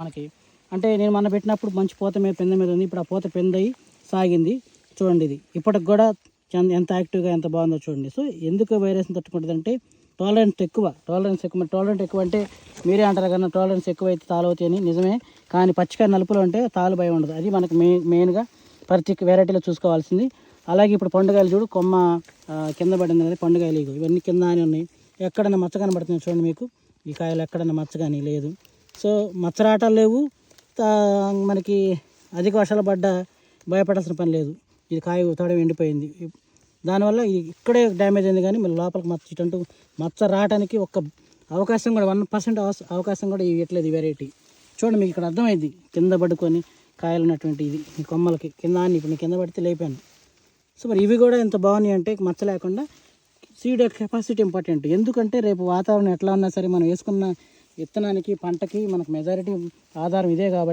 మనకి అంటే నేను మొన్న పెట్టినప్పుడు మంచి పూత మీద పెంద మీద ఉంది. ఇప్పుడు ఆ పూత పెందయి సాగింది చూడండి. ఇది ఇప్పటికి కూడా ఎంత యాక్టివ్గా ఎంత బాగుందో చూడండి. సో ఎందుకు వైరస్ని తట్టుకుంటుంది అంటే టాలరెన్స్ ఎక్కువ. టాలరెంట్ ఎక్కువ అంటే మీరే అంటారు కదా టాలరెన్స్ ఎక్కువ అయితే తాలు అవుతాయి అని. నిజమే, కానీ పచ్చికాయ నలుపులో అంటే తాలు భయం ఉండదు. అది మనకు మెయిన్గా ప్రతి వెరైటీలో చూసుకోవాల్సింది. అలాగే ఇప్పుడు పండుగలు చూడు, కొమ్మ కింద పడింది కదా పండుగలు, ఇవన్నీ కింద అని ఉన్నాయి. ఎక్కడన్నా మచ్చ కనబడుతుంది చూడండి మీకు. ఈ కాయలు ఎక్కడన్నా మచ్చ కానీ లేదు. సో మచ్చరాటాలు లేవు, మనకి అధిక వర్షాలు పడ్డా భయపడాల్సిన పని లేదు. ఇది కాయ తోడ ఎండిపోయింది, దానివల్ల ఇది ఇక్కడే డ్యామేజ్ అయింది. కానీ మళ్ళీ లోపలికి మచ్చ రావడానికి ఒక్క అవకాశం కూడా 1% అవకాశం కూడా ఇవ్వట్లేదు ఈ వెరైటీ. చూడండి మీకు ఇక్కడ అర్థమైంది, కింద పడుకొని కాయలు ఉన్నటువంటి ఇది ఈ కొమ్మలకి కింద అని. ఇప్పుడు నేను కింద పడితే లేపాను. సో మరి ఇవి కూడా ఎంత బాగున్నాయి అంటే మచ్చ లేకుండా. సీడ్ కెపాసిటీ ఇంపార్టెంట్, ఎందుకంటే రేపు వాతావరణం ఎట్లా ఉన్నా సరే మనం వేసుకున్న విత్తనానికి పంటకి మనకు మెజారిటీ ఆధారం ఇదే కాబట్టి